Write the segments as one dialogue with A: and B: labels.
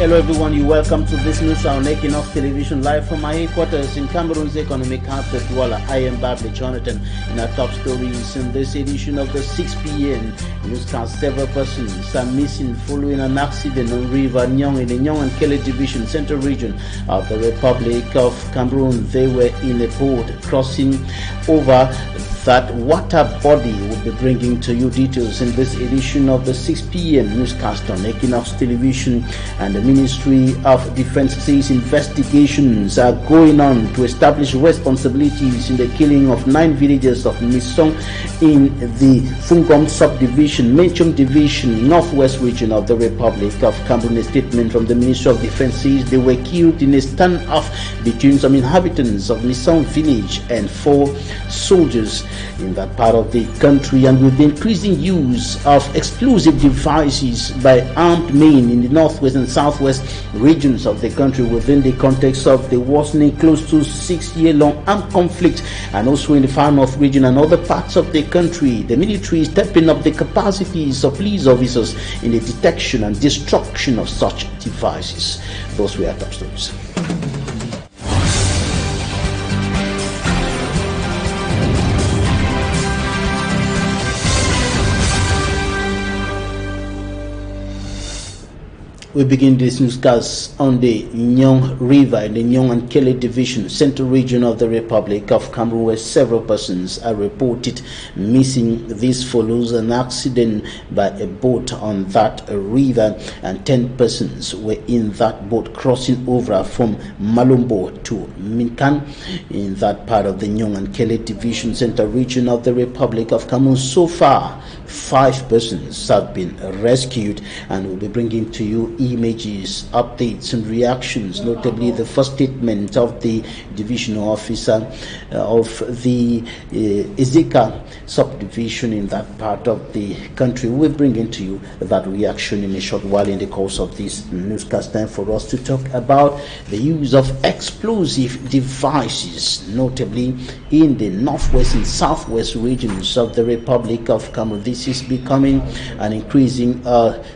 A: Hello everyone, you're welcome to this news on Equinoxe television live from my headquarters in Cameroon's economic capital, Douala. I am Babli Jonathan. In our top stories in this edition of the 6 p.m. newscast, several persons are missing following an accident on River Nyong in the Nyong and Kele Division, Central Region of the Republic of Cameroon. They were in a boat crossing over that water body. Will be bringing to you details in this edition of the 6 p.m. newscast on Equinoxe television. And the Ministry of Defense says investigations are going on to establish responsibilities in the killing of 9 villagers of Misong in the Fungom subdivision, Menchong division, northwest region of the Republic of Cameroon. A statement from the Ministry of Defense says they were killed in a standoff between some inhabitants of Misong village and 4 soldiers in that part of the country. And with the increasing use of explosive devices by armed men in the northwest and southwest regions of the country within the context of the worsening close to 6-year-long armed conflict, and also in the far north region and other parts of the country, the military is stepping up the capacities of police officers in the detection and destruction of such devices. Those were our top stories. We begin this newscast on the Nyong River in the Nyong and Kele Division, Central Region of the Republic of Cameroon, where several persons are reported missing. This follows an accident by a boat on that river, and 10 persons were in that boat crossing over from Malombo to Minkan in that part of the Nyong and Kele Division, Central Region of the Republic of Cameroon. So far, 5 persons have been rescued, and we'll be bringing to you images, updates and reactions, notably the first statement of the divisional officer of the Ezeka subdivision in that part of the country. We'll bring into you that reaction in a short while in the course of this newscast. Time for us to talk about the use of explosive devices, notably in the northwest and southwest regions of the Republic of Cameroon. This is becoming an increasing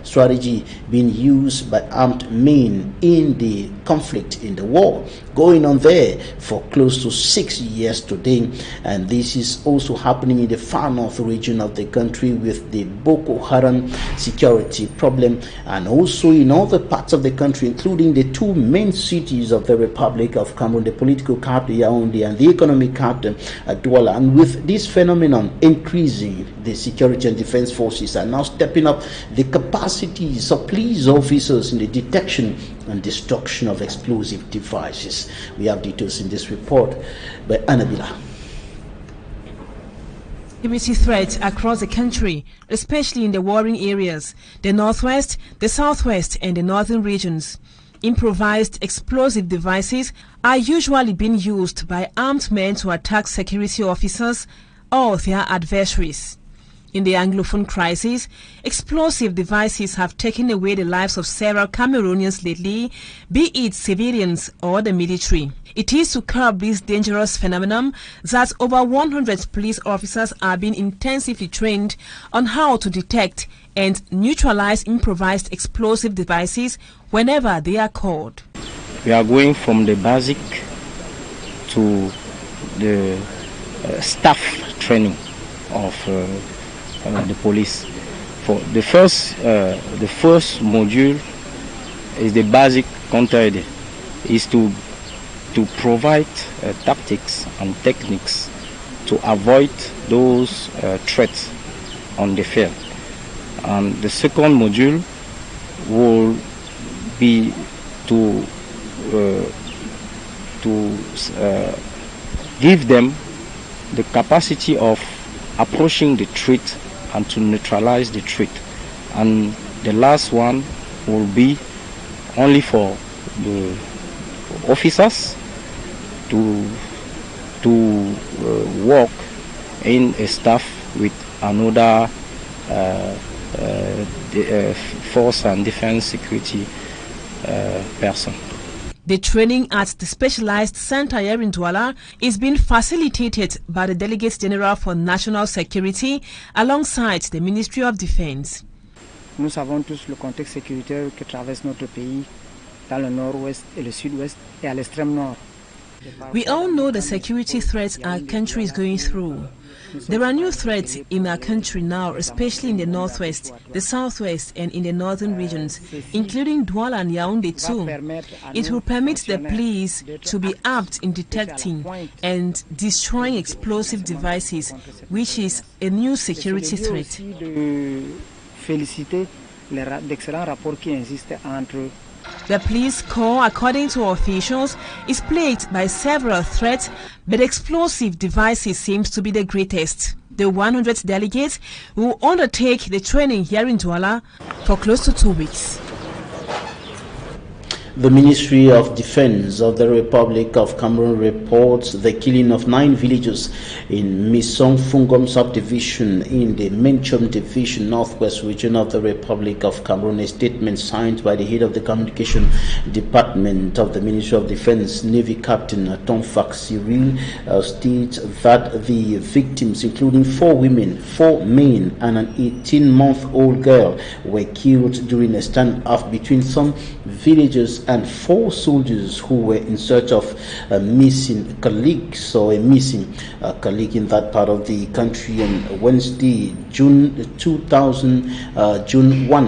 A: strategy being used by armed men in the conflict, in the war going on there for close to 6 years today. And this is also happening in the far north region of the country with the Boko Haram security problem, and also in other parts of the country, including the 2 main cities of the Republic of Cameroon, the political capital Yaoundé and the economic capital Douala. And with this phenomenon increasing, the security and defense forces are now stepping up the capacities of police officers in the detection and destruction of explosive devices. We have details in this report by Annabila.
B: Security threats across the country, especially in the warring areas, the northwest, the southwest and the northern regions. Improvised explosive devices are usually being used by armed men to attack security officers or their adversaries. In the Anglophone crisis, explosive devices have taken away the lives of several Cameroonians lately, be it civilians or the military. It is to curb this dangerous phenomenon that over 100 police officers are being intensively trained on how to detect and neutralize improvised explosive devices whenever they are called.
C: We are going from the basic to the staff training of the police. For the first module is the basic counter-aid, is to provide tactics and techniques to avoid those threats on the field. And the second module will be to give them the capacity of approaching the threat and to neutralize the threat. And the last one will be only for the officers to work in a staff with another force and defense security person.
B: The training at the specialized center here in Douala is being facilitated by the Delegate General for National Security alongside the Ministry of Defense.
D: Nous savons tous le contexte sécuritaire que traverse notre pays dans le nord-ouest et le sud-ouest et à l'extrême nord.
B: We all know the security threats our country is going through. There are new threats in our country now, especially in the northwest, the southwest and in the northern regions, including Douala and Yaoundé too. It will permit the police to be apt in detecting and destroying explosive devices, which is a new security threat. The police corps, according to officials, is plagued by several threats, but explosive devices seems to be the greatest. The 100 delegates will undertake the training here in Douala for close to 2 weeks.
A: The Ministry of Defense of the Republic of Cameroon reports the killing of 9 villagers in Misong Fungom subdivision in the Menchom Division, Northwest region of the Republic of Cameroon. A statement signed by the head of the Communication Department of the Ministry of Defense, Navy Captain Tonfak Cyril, states that the victims, including 4 women, 4 men, and an 18-month-old girl, were killed during a standoff between some villagers and 4 soldiers who were in search of missing colleagues or a missing colleague in that part of the country on Wednesday, June 1,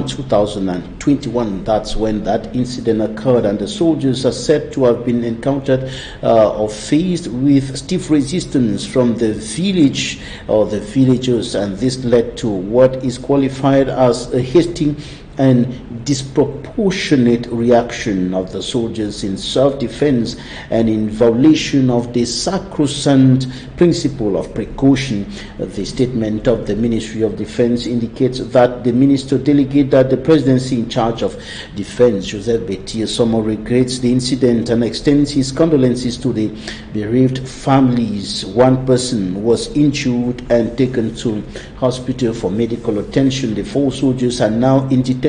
A: 2021. That's when that incident occurred, and the soldiers are said to have been encountered or faced with stiff resistance from the village or the villagers, and this led to what is qualified as a hasty and disproportionate reaction of the soldiers in self-defense and in violation of the sacrosanct principle of precaution. The statement of the Ministry of Defense indicates that the Minister Delegate at the Presidency in charge of Defense, Joseph Betia Somo, regrets the incident and extends his condolences to the bereaved families. 1 person was injured and taken to hospital for medical attention. The 4 soldiers are now in detention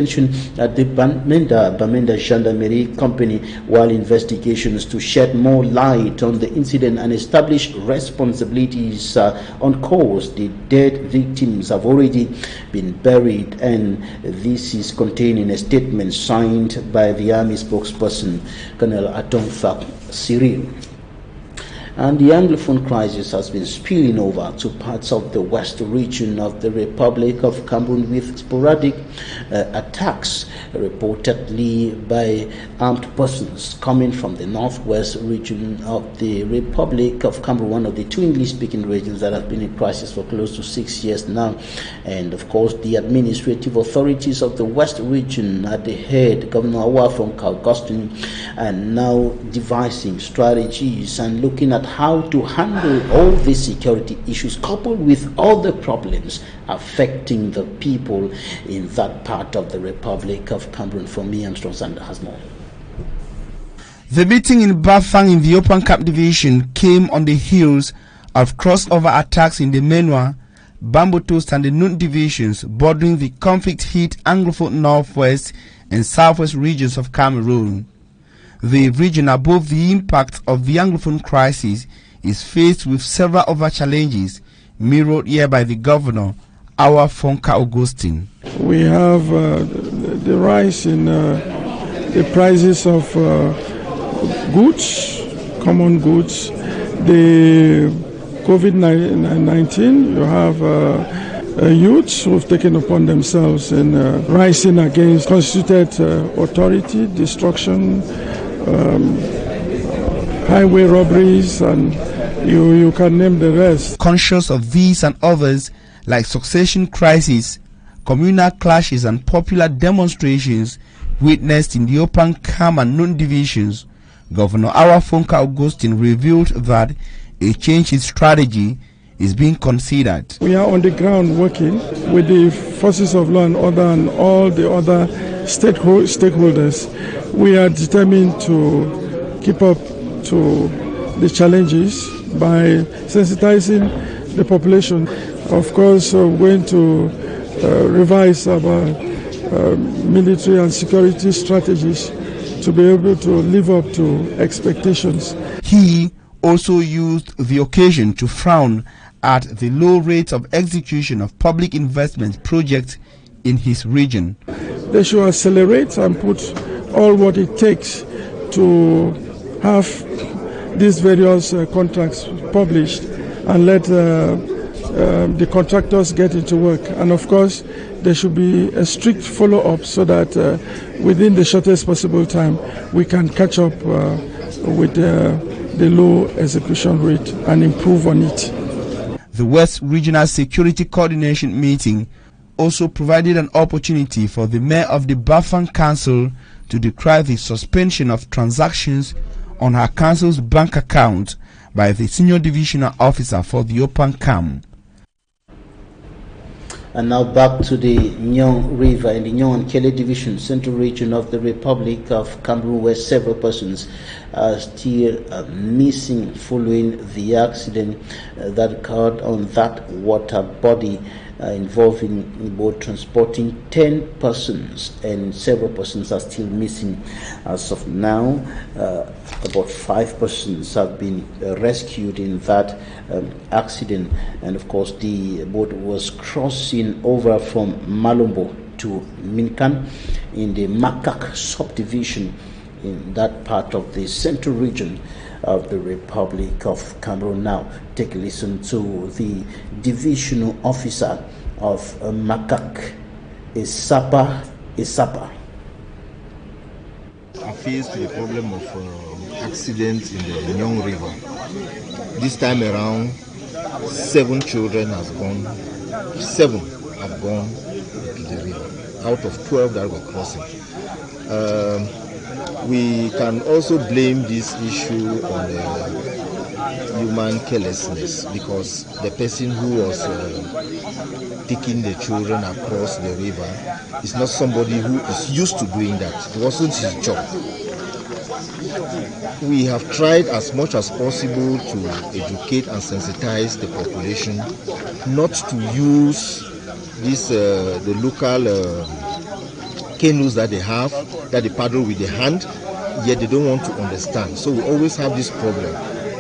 A: at the Bamenda Gendarmerie Company while investigations to shed more light on the incident and establish responsibilities on cause. The dead victims have already been buried, and this is contained in a statement signed by the Army spokesperson, Colonel Atonfak Cyril. And the Anglophone crisis has been spilling over to parts of the west region of the Republic of Cameroon with sporadic attacks reportedly by armed persons coming from the northwest region of the Republic of Cameroon, one of the 2 English-speaking regions that have been in crisis for close to 6 years now. And of course, the administrative authorities of the west region at the head, Governor Awafon Augustine, are now devising strategies and looking at how to handle all these security issues coupled with other problems affecting the people in that part of the Republic of Cameroon. For me, Armstrong Sander has more.
E: The meeting in Bafang in the Open Cap Division came on the heels of crossover attacks in the Menwa, Bambotos and the Nun divisions bordering the conflict-hit Anglophone Northwest and Southwest regions of Cameroon. The region above the impact of the Anglophone crisis is faced with several other challenges mirrored here by the governor, Awafon Augustine.
F: We have the rise in the prices of goods, common goods, the COVID-19, you have youths who have taken upon themselves in rising against constituted authority, destruction, highway robberies, and you can name the rest.
E: Conscious of these and others, like succession crisis, communal clashes and popular demonstrations witnessed in the Open Cam and Nun divisions, Governor Awafon Augustine revealed that a change in strategy is being considered.
F: We are on the ground working with the forces of law and order and all the other stakeholders. We are determined to keep up to the challenges by sensitizing the population. Of course, we're going to revise our military and security strategies to be able to live up to expectations.
E: He also used the occasion to frown at the low rates of execution of public investment projects in his region.
F: They should accelerate and put all what it takes to have these various contracts published and let the contractors get into work. And of course, there should be a strict follow-up so that within the shortest possible time, we can catch up with the low execution rate and improve on it.
E: The West Regional Security Coordination meeting also provided an opportunity for the mayor of the Bafang Council to decry the suspension of transactions on her council's bank account by the senior divisional officer for the Open Cam.
A: And now back to the Nyong River in the Nyong and Kele Division, Central Region of the Republic of Cameroon, where several persons are still missing following the accident that occurred on that water body involving boat transporting 10 persons, and several persons are still missing as of now. About 5 persons have been rescued in that accident, and of course the boat was crossing over from Malombo to Minkan in the Makak subdivision in that part of the Central Region of the Republic of Cameroon. Now take a listen to the divisional officer of Makak, Isapa.
G: Are faced with the problem of accidents in the Nyong River. This time around, 7 children have gone. 7 have gone to the river out of 12 that were crossing. We can also blame this issue on the human carelessness, because the person who was taking the children across the river is not somebody who is used to doing that. It wasn't his job. We have tried as much as possible to educate and sensitize the population not to use this the local canoes that they have, that they paddle with the hand, yet they don't want to understand. So we always have this problem.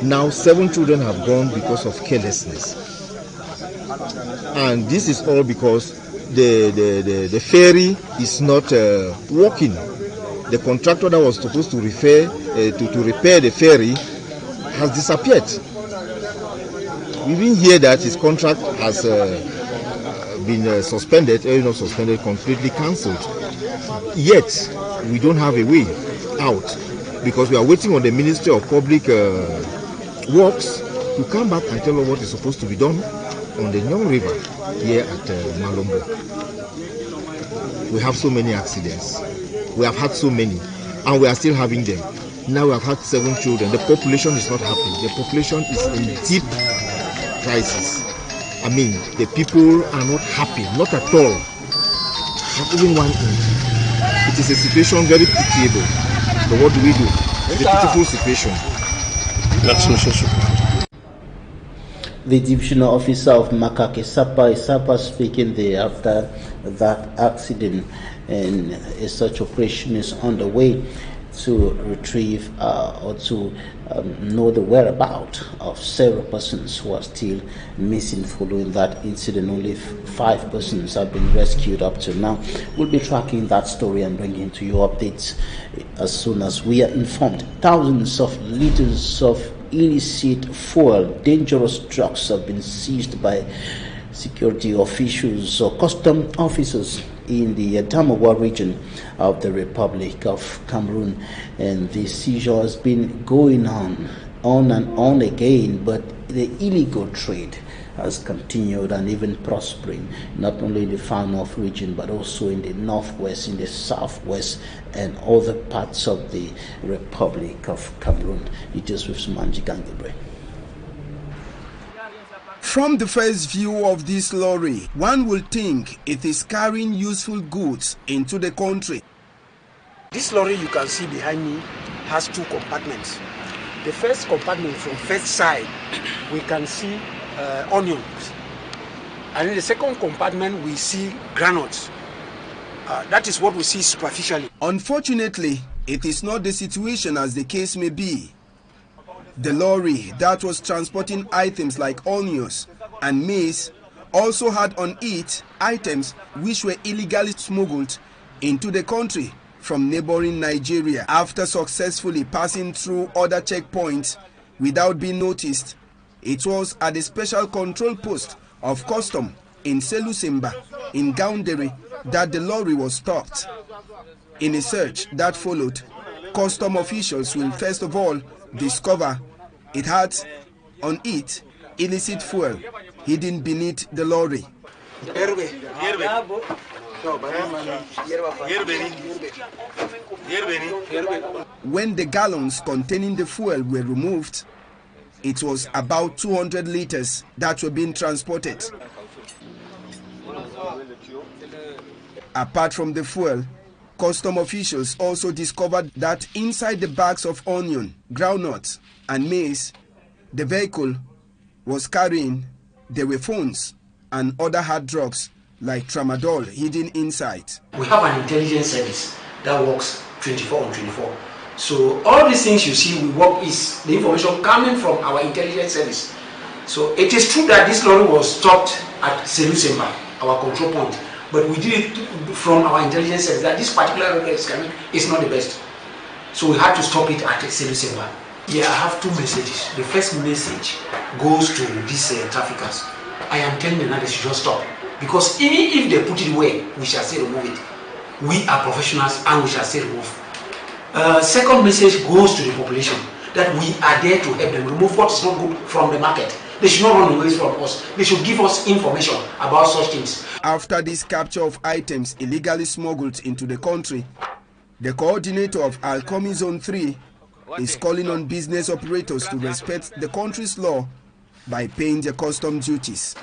G: Now 7 children have gone because of carelessness, and this is all because the ferry is not working. The contractor that was supposed to repair the ferry has disappeared. We even hear that his contract has been suspended, or not suspended, completely cancelled. Yet we don't have a way out, because we are waiting on the Ministry of Public Works to come back and tell us what is supposed to be done on the Nyong River here at Malombo. We have so many accidents. We have had so many, and we are still having them. Now we have had 7 children. The population is not happy. The population is in deep crisis. I mean, the people are not happy, not at all. Not even 1 inch. It is a situation very pitiable. But what do we do? It's a pitiful situation.
A: The divisional officer of Makak, Isapa speaking there after that accident, and a search operation is underway to retrieve or to know the whereabouts of several persons who are still missing following that incident. Only 5 persons have been rescued up to now. We'll be tracking that story and bringing to you updates as soon as we are informed. Thousands of liters of illicit fuel, dangerous drugs have been seized by security officials or custom officers in the Damawa region of the Republic of Cameroon, and the seizure has been going on and on again, but the illegal trade has continued and even prospering, not only in the Far North region but also in the northwest, in the southwest, and other parts of the Republic of Cameroon. It is with Sumanji Gangebre.
E: From the first view of this lorry, one will think it is carrying useful goods into the country.
H: This lorry you can see behind me has 2 compartments. The first compartment, from first side, we can see onions. And in the second compartment, we see granules. That is what we see superficially.
E: Unfortunately, it is not the situation as the case may be. The lorry that was transporting items like onions and maize also had on it items which were illegally smuggled into the country
I: from neighboring Nigeria. After successfully passing through other checkpoints without being noticed, it was at the special control post of custom in Selusimba in Gaundere that the lorry was stopped. In a search that followed, custom officials will first of all discover it had on it illicit fuel hidden beneath the lorry. When the gallons containing the fuel were removed, it was about 200 liters that were being transported. Apart from the fuel, custom officials also discovered that inside the bags of onion, groundnut, and maize, the vehicle was carrying, there were phones and other hard drugs like tramadol hidden inside.
H: We have an intelligence service that works 24 on 24. So all these things you see we work is the information coming from our intelligence service. So it is true that this lorry was stopped at Selusemba, our control point, but we did it from our intelligence service that this particular road is coming is not the best. So we had to stop it at Selusemba. Yeah, I have two messages. The first message goes to these traffickers. I am telling them that they should just stop. Because even if they put it away, we shall say remove it. We are professionals and we shall say remove. Second message goes to the population that we are there to help them remove what is not good from the market. They should not run away from us. They should give us information about such things.
I: After this capture of items illegally smuggled into the country, the coordinator of Alcomi Zone 3 is calling on business operators to respect the country's law by paying their custom duties.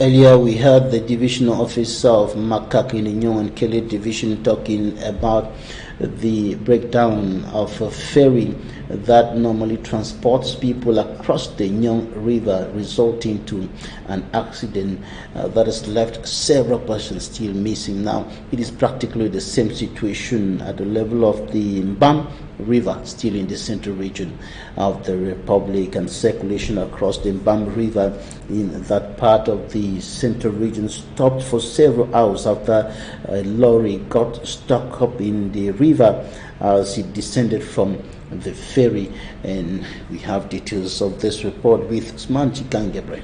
A: Earlier, we heard the divisional officer of Makak in the Nyong and Kelly division talking about the breakdown of a ferry that normally transports people across the Nyong River, resulting to an accident that has left several persons still missing. Now, it is practically the same situation at the level of the Mbam River, still in the central region of the Republic, and circulation across the Mbam River in that part of the central region stopped for several hours after a lorry got stuck up in the river as it descended from the ferry. And we have details of this report with Usman Chikangebre.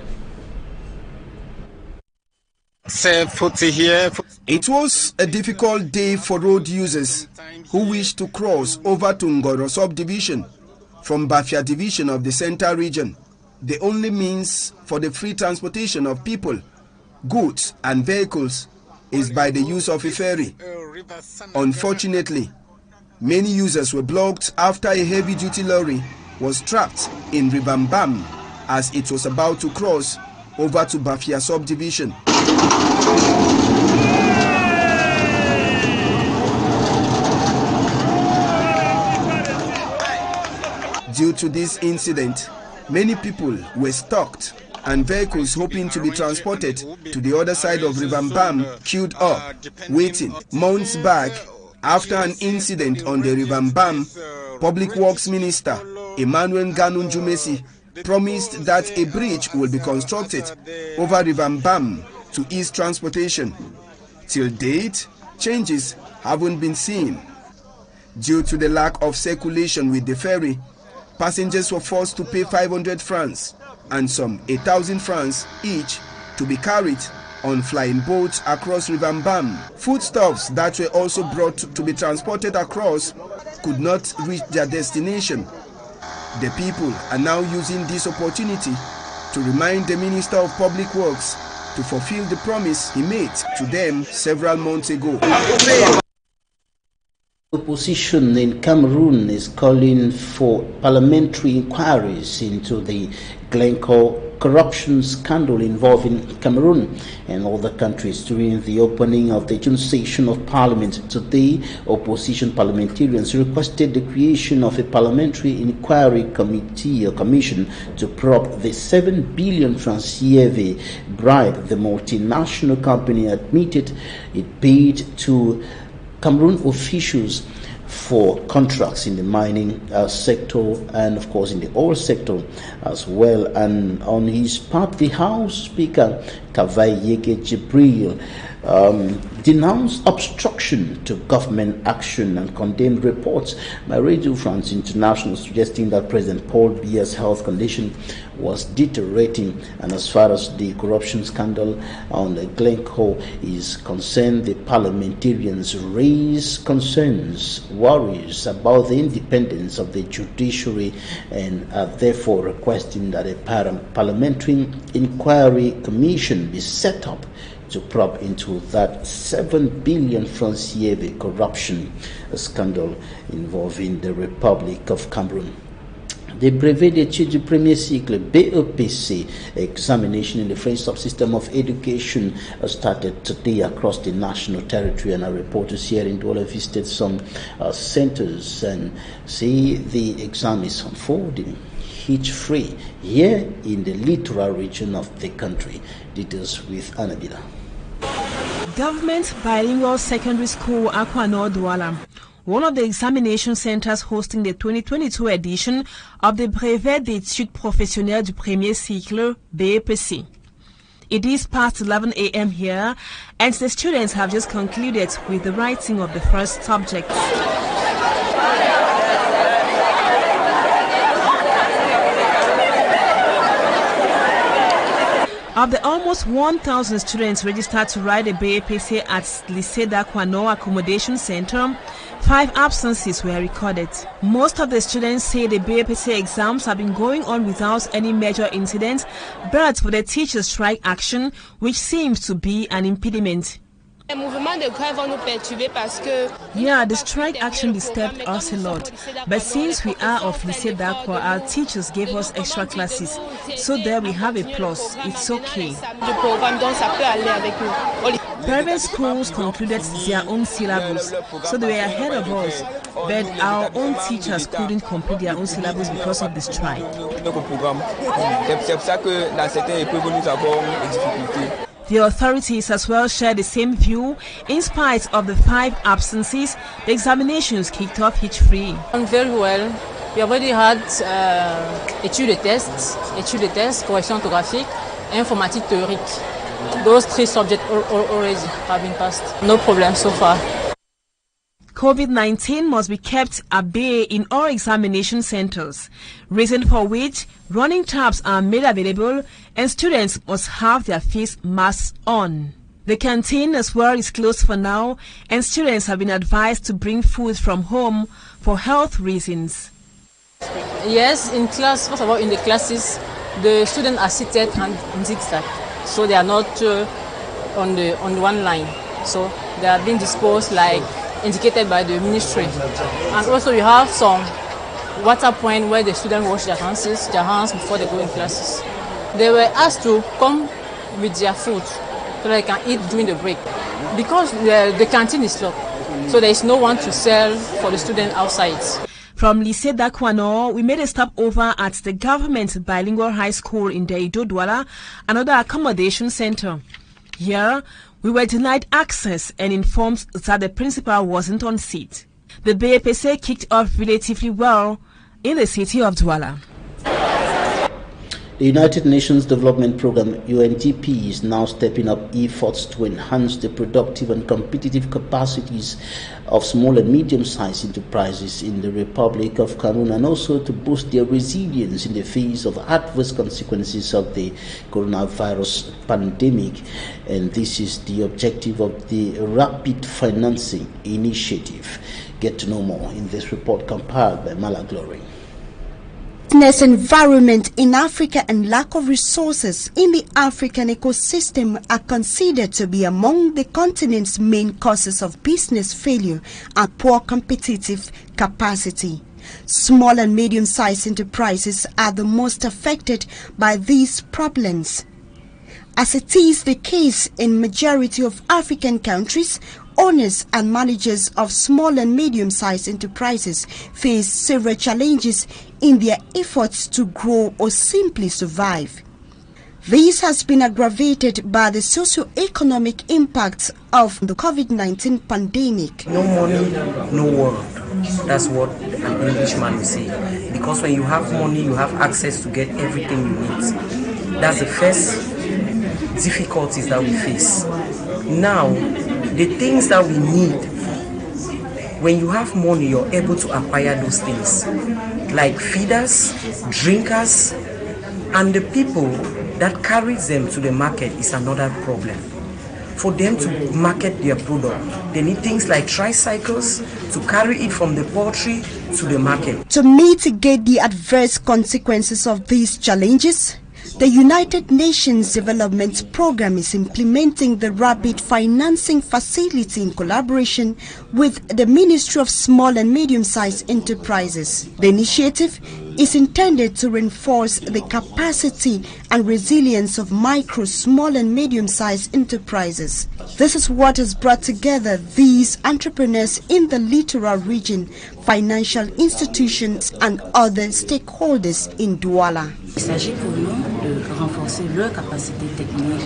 I: It was a difficult day for road users who wished to cross over to Ngoro subdivision from Bafia division of the Central region. The only means for the free transportation of people, goods and vehicles is by the use of a ferry. Unfortunately, many users were blocked after a heavy-duty lorry was trapped in River Mbam as it was about to cross over to Bafia subdivision. Due to this incident, many people were stuck and vehicles hoping to be transported to the other side of River Mbam queued up, waiting. Months back, after an incident on the River Mbam, Public Works Minister Emmanuel Ganun Jumesi promised that a bridge will be constructed over River Mbam to ease transportation. Till date, changes haven't been seen. Due to the lack of circulation with the ferry, passengers were forced to pay 500 francs and some 1,000 francs each to be carried on flying boats across River Mbam. Foodstuffs that were also brought to be transported across could not reach their destination. The people are now using this opportunity to remind the Minister of Public Works to fulfill the promise he made to them several months ago.
A: Opposition in Cameroon is calling for parliamentary inquiries into the Glencore corruption scandal involving Cameroon and other countries. During the opening of the June session of Parliament today, opposition parliamentarians requested the creation of a parliamentary inquiry committee or commission to probe the 7 billion francs CFA bribe the multinational company admitted it paid to Cameroon officials for contracts in the mining sector and, of course, in the oil sector as well. And on his part, the House Speaker, Kavai Yeke Jibril, denounced obstruction to government action and condemned reports by Radio France International suggesting that President Paul Biya's health condition was deteriorating. And as far as the corruption scandal on Glencoe is concerned, the parliamentarians raised concerns, worries about the independence of the judiciary, and are therefore requesting that a parliamentary inquiry commission be set up to probe into that 7 billion francs CFA corruption scandal involving the Republic of Cameroon. The brevet d'études du premier cycle BEPC examination in the French subsystem of education started today across the national territory, and our reporters here in Douala visited some centers and see the exam is unfolding hitch-free here in the littoral region of the country. Details with Anabila.
B: Government Bilingual Secondary School Equinoxe Douala, one of the examination centers hosting the 2022 edition of the Brevet d'études professionnelles du premier cycle BEPC. It is past 11 a.m. here, and the students have just concluded with the writing of the first subject. Of the almost 1,000 students registered to write the BEPC at Lycée d'Equinoxe Accommodation Center, 5 absences were recorded. Most of the students say the BEPC exams have been going on without any major incidents, but for the teachers' strike action, which seems to be an impediment. Yeah, the strike action disturbed us a lot, but since we are of Lycée d'Equinoxe, our teachers gave us extra classes, so there we have a plus. It's okay. Private schools concluded their own syllabus, so they were ahead of us, but our own teachers couldn't complete their own syllabus because of the strike. The authorities as well share the same view. In spite of the 5 absences, the examinations kicked off hitch-free.
J: Very well. We already had études de tests, correction orthographique, and informatique théorique. Those 3 subjects already have been passed. No problem so far.
B: COVID-19 must be kept at bay in all examination centers, reason for which running taps are made available and students must have their face masks on. The canteen as well is closed for now, and students have been advised to bring food from home for health reasons.
J: Yes, in class, first of all, in the classes, the students are seated and in zigzag, so they are not on one line. So they are being disposed like indicated by the ministry. And also you have some water point where the students wash their hands before they go in classes. They were asked to come with their food so they can eat during the break. Because the canteen is locked, so there is no one to sell for the students outside.
B: From Lycée d'Equinoxe, we made a stop over at the government bilingual high school in Deido Douala, another accommodation center. Here, we were denied access and informed that the principal wasn't on seat. The BEPC kicked off relatively well in the city of Douala.
A: The United Nations Development Programme UNDP is now stepping up efforts to enhance the productive and competitive capacities of small and medium-sized enterprises in the Republic of Cameroon, and also to boost their resilience in the face of adverse consequences of the coronavirus pandemic. And this is the objective of the Rapid Financing Initiative. Get to know more in this report compiled by Mala Glory.
K: Business environment in Africa and lack of resources in the African ecosystem are considered to be among the continent's main causes of business failure and poor competitive capacity. Small and medium-sized enterprises are the most affected by these problems. As it is the case in majority of African countries, owners and managers of small and medium-sized enterprises face several challenges in their efforts to grow or simply survive. This has been aggravated by the socio-economic impacts of the COVID-19 pandemic.
L: No money, no world. That's what an Englishman will say. Because when you have money, you have access to get everything you need. That's the first difficulties that we face. Now, the things that we need, when you have money, you're able to acquire those things. Like feeders, drinkers, and the people that carries them to the market is another problem. For them to market their product, they need things like tricycles to carry it from the poultry to the market.
K: To mitigate the adverse consequences of these challenges, the United Nations Development Programme is implementing the Rapid Financing Facility in collaboration with the Ministry of Small and Medium-Sized Enterprises. The initiative is intended to reinforce the capacity and resilience of micro, small and medium-sized enterprises. This is what has brought together these entrepreneurs in the littoral region, financial institutions and other stakeholders in Douala.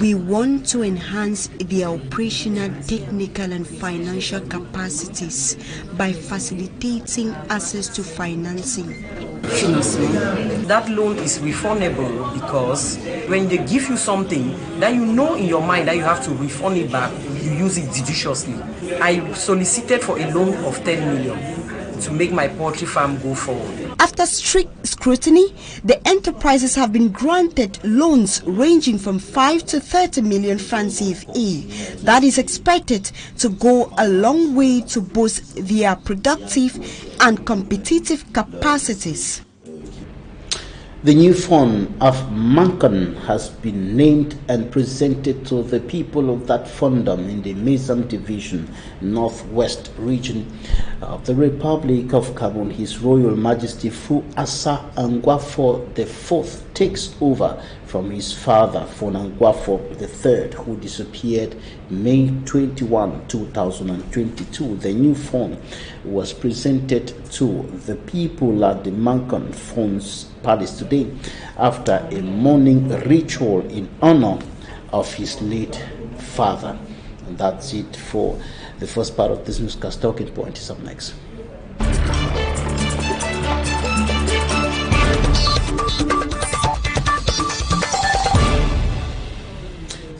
K: We want to enhance their operational, technical and financial capacities by facilitating access to financing.
L: That loan is refundable because when they give you something that you know in your mind that you have to refund it back, you use it judiciously. I solicited for a loan of 10 million to make my poultry farm go forward.
K: After strict scrutiny, the enterprises have been granted loans ranging from 5 to 30 million francs CFA. That is expected to go a long way to boost their productive and competitive capacities.
A: The new fund of Mankan has been named and presented to the people of that fundum in the Mezam Division, Northwest region of the Republic of Cameroon. His Royal Majesty Fu Asa Angwafo IV takes over from his father, Fonangwafo III, who disappeared May 21, 2022. The new fund was presented to the people at the Mankan Fund's Palace today after a morning ritual in honor of his late father. And that's it for the first part of this newscast. Talking Point is up next.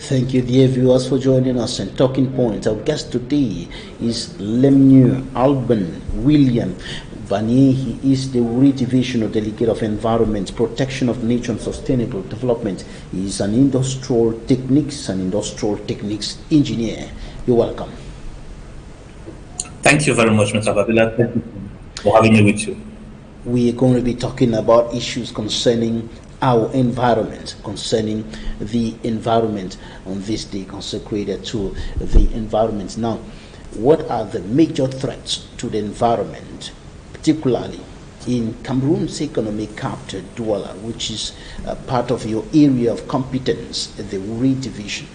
A: Thank you, dear viewers, for joining us in Talking Point. Our guest today is Lemnu Alban William Vanier. He is the Uri Divisional Delegate of Environment, Protection of Nature and Sustainable Development. He is an industrial techniques engineer. You're welcome.
M: Thank you very much, Mr. Babila. Thank you for having me with you.
A: We are going to be talking about issues concerning our environment, concerning the environment on this day consecrated to the environment. Now, what are the major threats to the environment, particularly in Cameroon's economic capital, Douala, which is part of your area of competence, the Uri Division?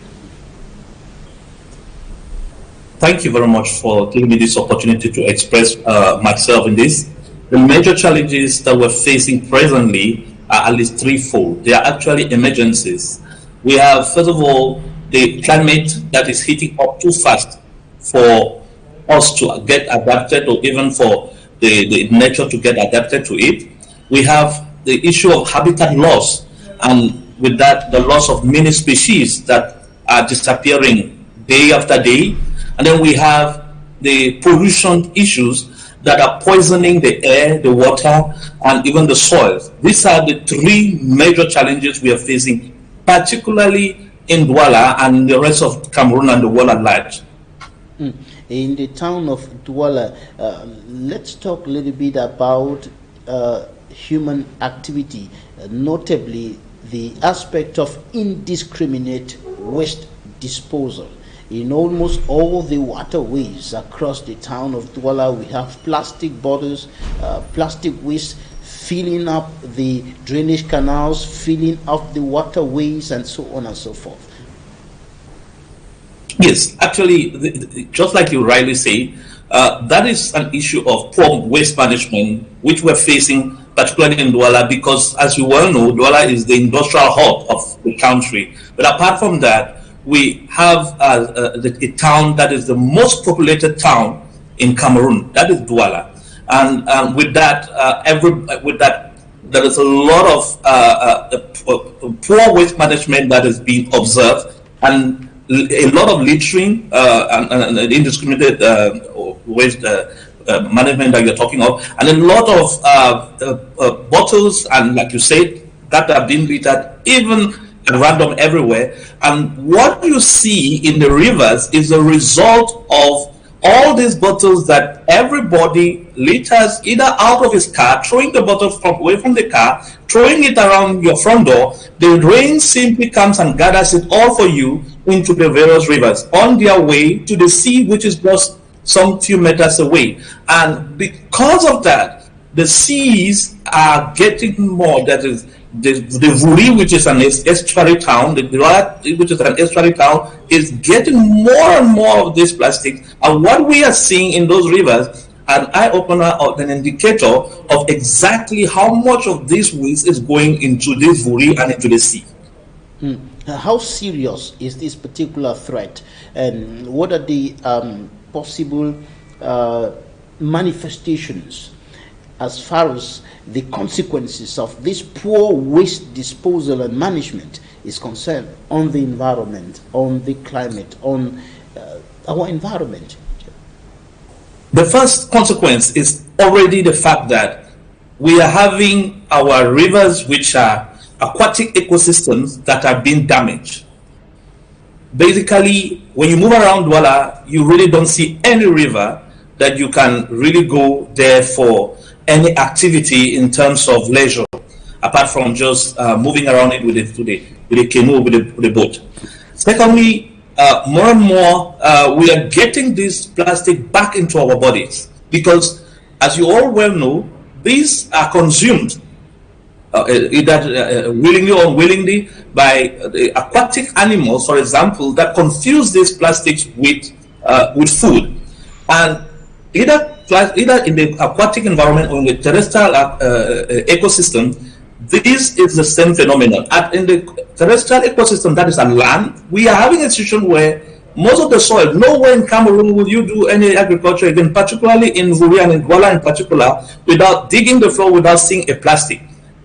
M: Thank you very much for giving me this opportunity to express myself in this. The major challenges that we're facing presently are at least threefold. They are actually emergencies. We have, first of all, the climate that is heating up too fast for us to get adapted, or even for the nature to get adapted to it. We have the issue of habitat loss, and with that, the loss of many species that are disappearing day after day. And then we have the pollution issues that are poisoning the air, the water, and even the soil. These are the three major challenges we are facing, particularly in Douala and the rest of Cameroon and the world at large.
A: In the town of Douala, let's talk a little bit about human activity, notably the aspect of indiscriminate waste disposal. In almost all the waterways across the town of Douala, we have plastic bottles, plastic waste filling up the drainage canals, filling up the waterways, and so on and so forth.
M: Yes, actually, just like you rightly say, that is an issue of poor waste management, which we're facing, particularly in Douala, because as you well know, Douala is the industrial hub of the country. But apart from that, we have a town that is the most populated town in Cameroon. That is Douala, and with that, there is a lot of poor waste management that is being observed, and a lot of littering and indiscriminate waste management that you're talking of, and a lot of bottles and, like you said, that are being littered even at random everywhere. And what you see in the rivers is a result of all these bottles that everybody litters either out of his car, throwing the bottle away from the car, throwing it around your front door. The rain simply comes and gathers it all for you into the various rivers on their way to the sea, which is just some few meters away. And because of that, the seas are getting more. That is, the Vuri, which is an estuary town, the Douala, which is an estuary town, is getting more and more of this plastic. And what we are seeing in those rivers, an eye-opener or an indicator of exactly how much of this waste is going into this Vuri and into the sea.
A: How serious is this particular threat, and what are the possible manifestations as far as the consequences of this poor waste disposal and management is concerned on the environment, on the climate, on our environment?
M: The first consequence is already the fact that we are having our rivers, which are aquatic ecosystems, that are being damaged. Basically, when you move around Douala, you really don't see any river that you can really go there for any activity in terms of leisure, apart from just moving around it with a canoe, with a boat. Secondly, more and more we are getting this plastic back into our bodies, because as you all well know, these are consumed either willingly or unwillingly by the aquatic animals, for example, that confuse these plastics with food. And either in the aquatic environment or in the terrestrial ecosystem, this is the same phenomenon. And in the terrestrial ecosystem, that is on land, we are having a situation where most of the soil, nowhere in Cameroon will you do any agriculture, again, particularly in Vuri and in Douala in particular, without digging the floor, without seeing a plastic.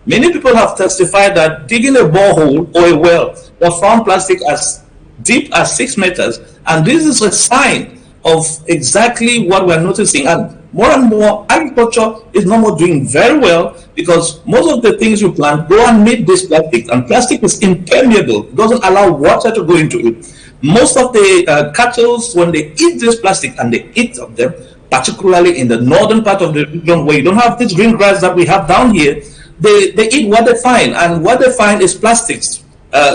M: Many people have testified that digging a borehole or a well was found plastic as deep as 6 meters, and this is a sign of exactly what we're noticing. And more agriculture is no more doing very well, because most of the things you plant go and meet this plastic, and plastic is impermeable, it doesn't allow water to go into it. Most of the cattle, when they eat this plastic, and they eat of them, particularly in the northern part of the region where you don't have this green grass that we have down here, they eat what they find, and what they find is plastics.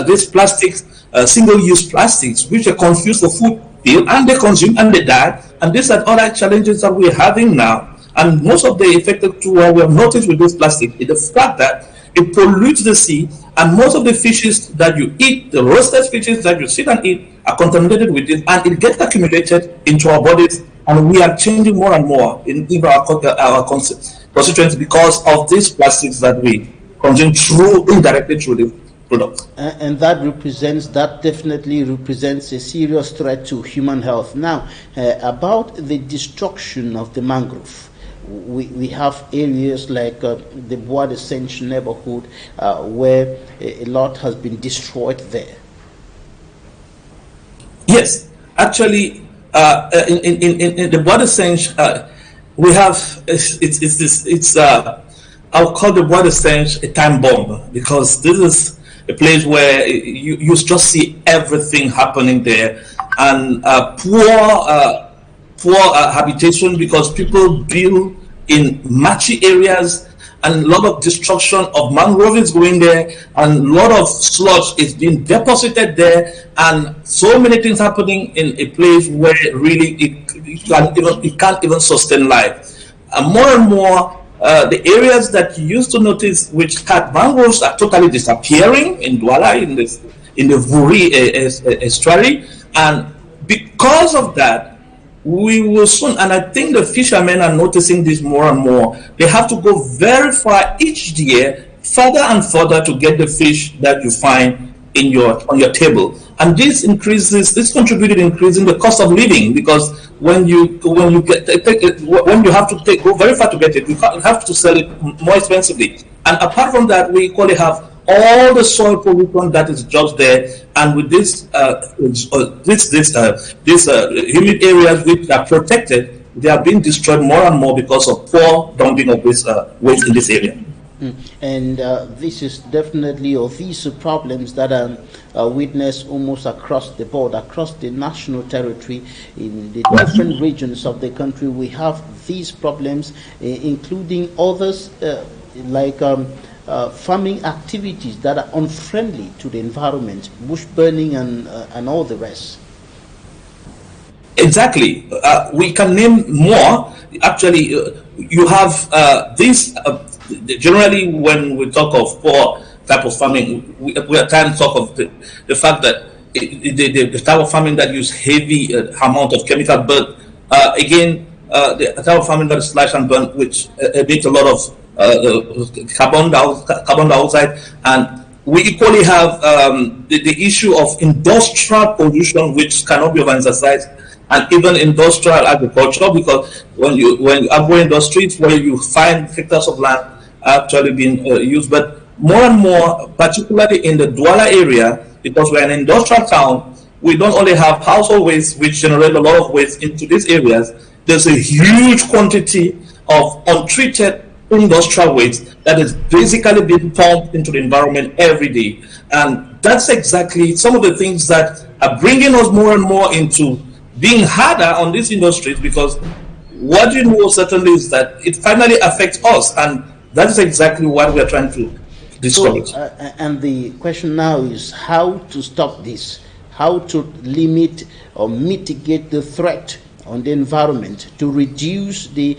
M: These plastics, single-use plastics, which are confused for food, and they consume and they die. And these are other challenges that we're having now. And most of the effective to what we have noticed with this plastic is the fact that it pollutes the sea, and most of the fishes that you eat, the roasted fishes that you sit and eat, are contaminated with it, and it gets accumulated into our bodies, and we are changing more and more in our constituents because of these plastics that we consume indirectly through the products.
A: And that definitely represents a serious threat to human health. Now, about the destruction of the mangrove, we have areas like the Bois de Senche neighborhood where a lot has been destroyed there.
M: Yes, actually, in the Bois de Senche, we have I'll call the Bois de Senche a time bomb, because this is a place where you just see everything happening there, and poor habitation, because people build in marshy areas, and a lot of destruction of mangroves going there, and a lot of sludge is being deposited there, and so many things happening in a place where really it can't even sustain life. And more the areas that you used to notice which had mangroves are totally disappearing in Douala, in the Vuri estuary, and because of that, we will soon, and I think the fishermen are noticing this more and more, they have to go very far each year, further and further, to get the fish that you find on your table. And this contributed increasing the cost of living, because when you have to go very far to get it, you have to sell it more expensively. And apart from that, we equally have all the soil pollution that is just there, and with these humid areas which are protected, they are being destroyed more and more because of poor dumping of this waste in this area.
A: And this is definitely, or these are problems that are witnessed almost across the board, across the national territory, in the different regions of the country. We have these problems, including others like farming activities that are unfriendly to the environment, bush burning and all the rest.
M: Exactly. We can name more. Actually, you have this. Generally, when we talk of poor type of farming, we are trying to talk of the fact that the type of farming that use heavy amount of chemical, but again, the type of farming that is slash and burn, which emits a lot of carbon dioxide, and we equally have the issue of industrial pollution, which cannot be overemphasized, and even industrial agriculture, because when agro industries where you find hectares of land actually being used, but more and more, particularly in the Douala area, because we're an industrial town, we don't only have household waste, which generate a lot of waste into these areas. There's a huge quantity of untreated industrial waste that is basically being pumped into the environment every day. And that's exactly some of the things that are bringing us more and more into being harder on these industries, because what you know certainly is that it finally affects us, and that is exactly what we are trying to discourage.
A: So, and the question now is how to stop this, how to limit or mitigate the threat on the environment, to reduce the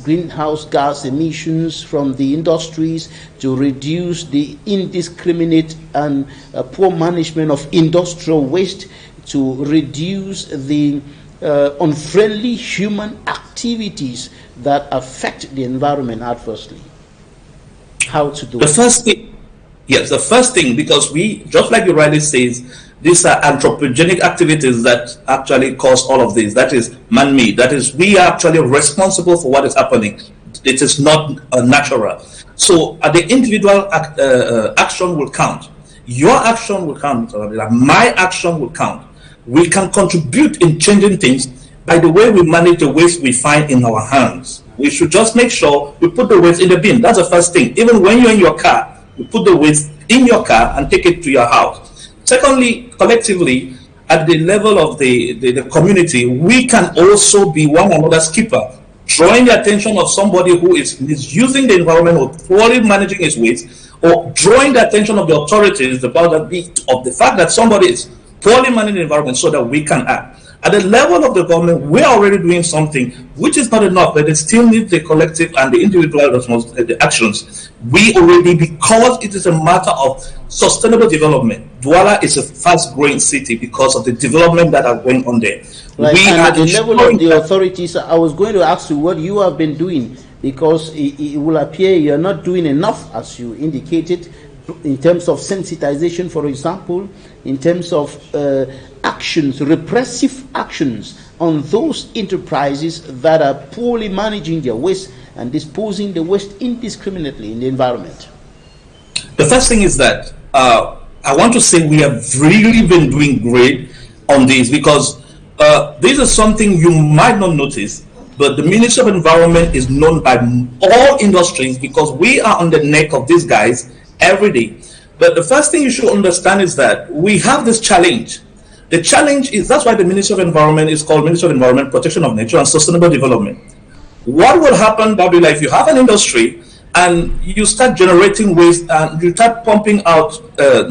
A: greenhouse gas emissions from the industries, to reduce the indiscriminate and poor management of industrial waste, to reduce the unfriendly human activities that affect the environment adversely. How to do it?
M: The first thing, because we, just like you rightly says, these are anthropogenic activities that actually cause all of this. That is man-made. That is, we are actually responsible for what is happening. It is not natural. So the individual action will count. Your action will count. My action will count. We can contribute in changing things by the way we manage the waste we find in our hands. We should just make sure we put the waste in the bin. That's the first thing. Even when you're in your car, you put the waste in your car and take it to your house. Secondly, collectively, at the level of the community, we can also be one another's keeper, drawing the attention of somebody who is misusing the environment or poorly managing its waste, or drawing the attention of the authorities about the fact that somebody is poorly managing the environment, so that we can act. At the level of the government, we're already doing something, which is not enough, but it still needs the collective and the individual the actions. We already, because it is a matter of sustainable development, Douala is a fast-growing city because of the development that are going on there.
A: Right. And at the level of the authorities, I was going to ask you what you have been doing, because it will appear you're not doing enough, as you indicated, in terms of sensitization, for example, in terms of actions, repressive actions on those enterprises that are poorly managing their waste and disposing the waste indiscriminately in the environment.
M: The first thing is that I want to say we have really been doing great on this, because this is something you might not notice, but the Ministry of Environment is known by all industries because we are on the neck of these guys every day. But the first thing you should understand is that we have this challenge. The challenge is, that's why the Ministry of Environment is called Ministry of Environment, Protection of Nature and Sustainable Development. What will happen, Babila, if you have an industry and you start generating waste and you start pumping out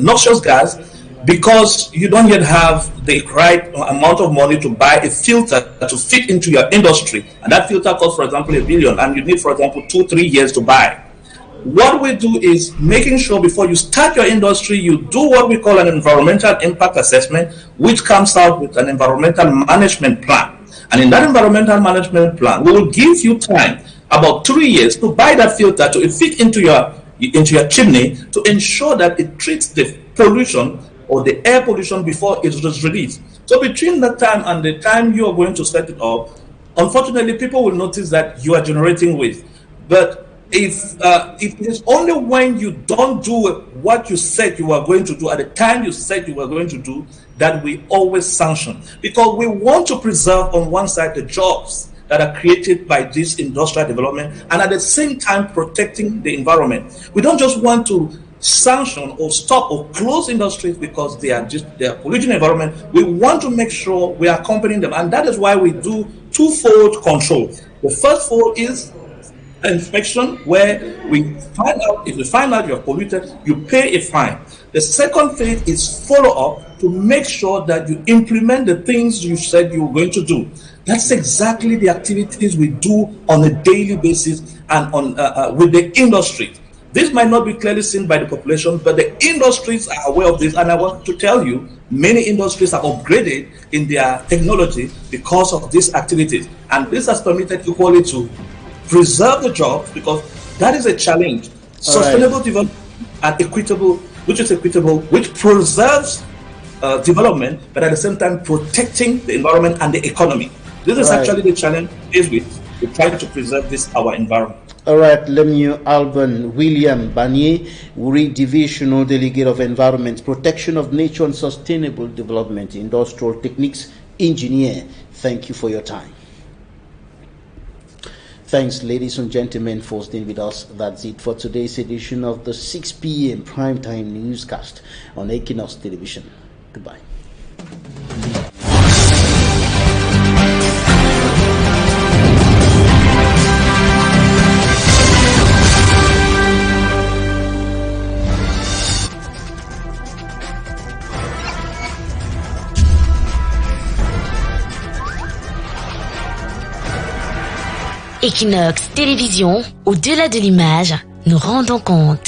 M: noxious gas because you don't yet have the right amount of money to buy a filter to fit into your industry, and that filter costs, for example, $1 billion, and you need, for example, 2-3 years to buy. What we do is making sure before you start your industry, you do what we call an environmental impact assessment, which comes out with an environmental management plan. And in that environmental management plan, we will give you time, about 3 years, to buy that filter to fit into your chimney to ensure that it treats the pollution or the air pollution before it is released. So between that time and the time you are going to set it up, unfortunately, people will notice that you are generating waste. But if it is only when you don't do what you said you are going to do at the time you said you were going to do that we always sanction, because we want to preserve on one side the jobs that are created by this industrial development and at the same time protecting the environment. We don't just want to sanction or stop or close industries because they are polluting the environment. We want to make sure we are accompanying them, and that is why we do twofold control. The first fold is inspection, where we find out if you find out you're polluted, you pay a fine. The second phase is follow up to make sure that you implement the things you said you were going to do. That's exactly the activities we do on a daily basis and on with the industry. This might not be clearly seen by the population, but the industries are aware of this, and I want to tell you, many industries have upgraded in their technology because of these activities, and this has permitted equally to preserve the jobs, because that is a challenge. Sustainable development and equitable, which preserves development, but at the same time protecting the environment and the economy. This is actually the challenge is with trying to preserve this our environment.
A: All right, Lemuel Alban William Barnier, Uri Divisional Delegate of Environment, Protection of Nature and Sustainable Development, Industrial Techniques Engineer. Thank you for your time. Thanks, ladies and gentlemen, for staying with us. That's it for today's edition of the 6 p.m. primetime newscast on Equinoxe Television. Goodbye.
N: Equinoxe Télévision, au-delà de l'image, nous rendons compte.